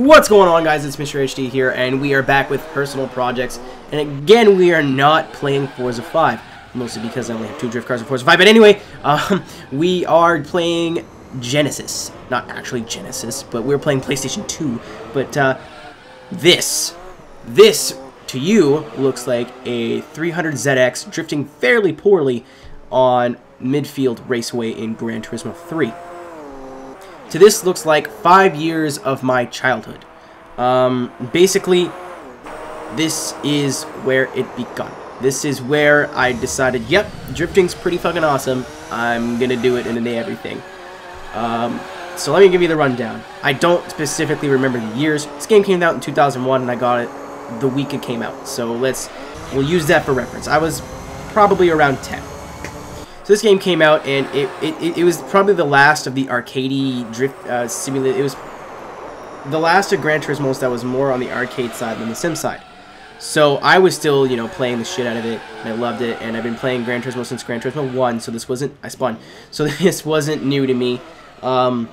What's going on, guys? It's MrAeroHD here, and we are back with personal projects. And again, we are not playing Forza 5, mostly because I only have 2 drift cars in Forza 5. But anyway, we are playing Genesis. Not actually Genesis, but we're playing PlayStation 2. But this to you looks like a 300zx drifting fairly poorly on midfield raceway in Gran Turismo 3. To this looks like 5 years of my childhood. Basically, this is where it begun. This is where I decided, yep, drifting's pretty fucking awesome. I'm gonna do it and then everything. So let me give you the rundown. I don't specifically remember the years. This game came out in 2001 and I got it the week it came out. So we'll use that for reference. I was probably around 10. So this game came out, and it was probably the last of the arcadey drift simulator. It was the last of Gran Turismo that was more on the arcade side than the sim side. So I was still, you know, playing the shit out of it, and I loved it. And I've been playing Gran Turismo since Gran Turismo 1, so this wasn't so this wasn't new to me. And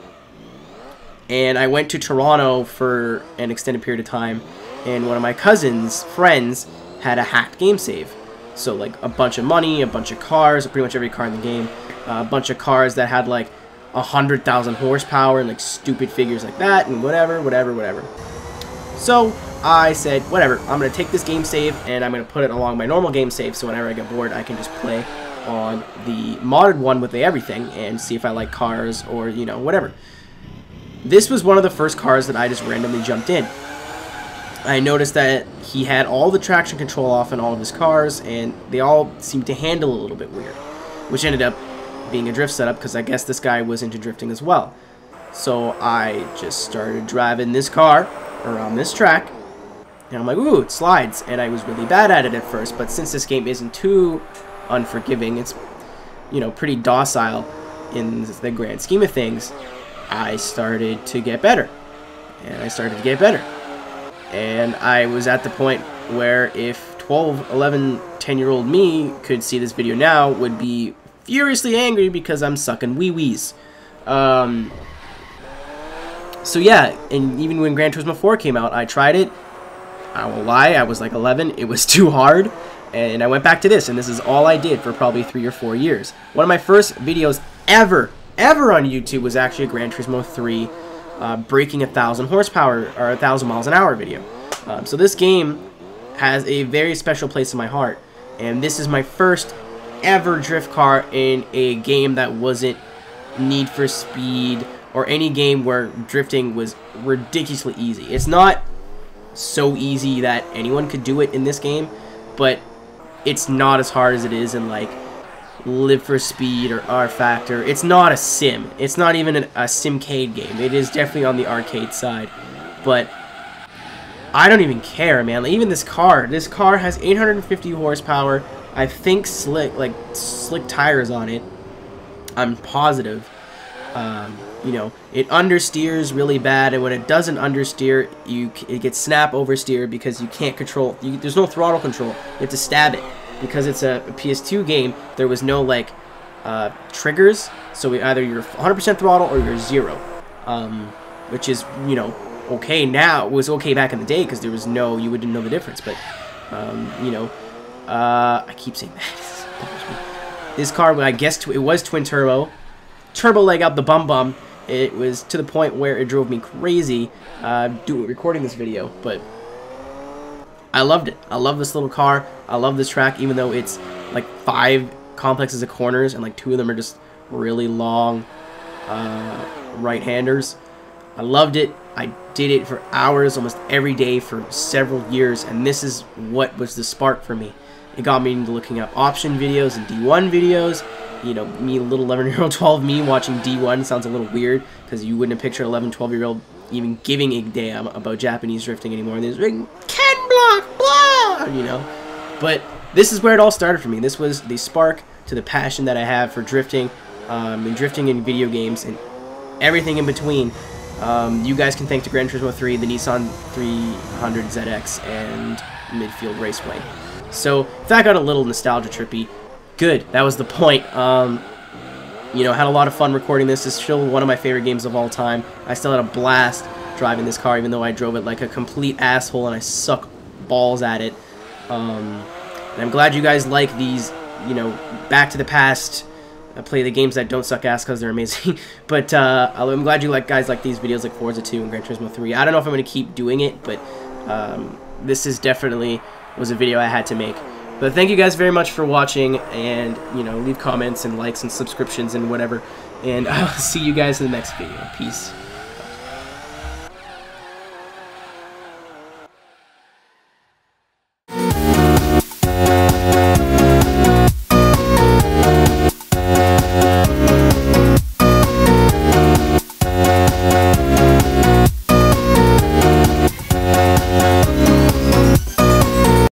I went to Toronto for an extended period of time, and one of my cousin's friends had a hacked game save. So, like, a bunch of money, a bunch of cars, pretty much every car in the game, a bunch of cars that had, like, 100,000 horsepower and, like, stupid figures like that, and whatever. So, I said, whatever, I'm going to take this game save, and I'm going to put it along my normal game save, so whenever I get bored, I can just play on the modded one with the everything, and see if I like cars, or, you know, whatever. This was one of the first cars that I just randomly jumped in. I noticed that he had all the traction control off in all of his cars, and they all seemed to handle a little bit weird, which ended up being a drift setup, because I guess this guy was into drifting as well. So I just started driving this car around this track, and I'm like, ooh, it slides, and I was really bad at it at first, but since this game isn't too unforgiving, it's, you know, pretty docile in the grand scheme of things, I started to get better, and I started to get better. And I was at the point where if 12, 11, 10-year-old me could see this video now, would be furiously angry because I'm sucking wee-wees. So yeah, and even when Gran Turismo 4 came out, I tried it. I won't lie, I was like 11. It was too hard. And I went back to this, and this is all I did for probably 3 or 4 years. One of my first videos ever on YouTube was actually a Gran Turismo 3 breaking 1,000 horsepower or 1,000 miles an hour video. So this game has a very special place in my heart, and this is my first ever drift car in a game that wasn't Need for Speed or any game where drifting was ridiculously easy. It's not so easy that anyone could do it in this game, but it's not as hard as it is in like Live for Speed or R Factor. It's not a sim. It's not even a simcade game. It is definitely on the arcade side, but I don't even care, man. Even this car has 850 horsepower. I think slick tires on it. I'm positive. You know, it understeers really bad, and when it doesn't understeer, it gets snap oversteer because you can't control. There's no throttle control. You have to stab it. Because it's a PS2 game, there was no, like, triggers, so either you're 100% throttle or you're 0. Which is, you know, okay now. It was okay back in the day because there was no, you wouldn't know the difference, but, you know, I keep saying that. This car, I guess it was twin turbo leg up the bum. It was to the point where it drove me crazy recording this video, but I loved it. I love this little car. I love this track, even though it's like 5 complexes of corners and like 2 of them are just really long right-handers. I loved it. I did it for hours, almost every day for several years, and this is what was the spark for me. It got me into looking up option videos and D1 videos. You know, me, little 11-year-old 12 me watching D1 sounds a little weird because you wouldn't have pictured 11, 12-year-old even giving a damn about Japanese drifting anymore. And there's like, Ken Block, blah, you know. But this is where it all started for me. This was the spark to the passion that I have for drifting, and drifting in video games and everything in between. You guys can thank to Gran Turismo 3, the Nissan 300zx, and Midfield Raceway. So if that got a little nostalgia trippy, good. That was the point. You know, had a lot of fun recording this. It's still one of my favorite games of all time. I still had a blast driving this car, even though I drove it like a complete asshole and I suck balls at it. And I'm glad you guys like these, you know, back to the past, play the games that don't suck ass because they're amazing. But I'm glad you guys like these videos like Forza 2 and Gran Turismo 3. I don't know if I'm going to keep doing it, but this is definitely was a video I had to make. But thank you guys very much for watching, and, you know, leave comments and likes and subscriptions and whatever. And I'll see you guys in the next video. Peace.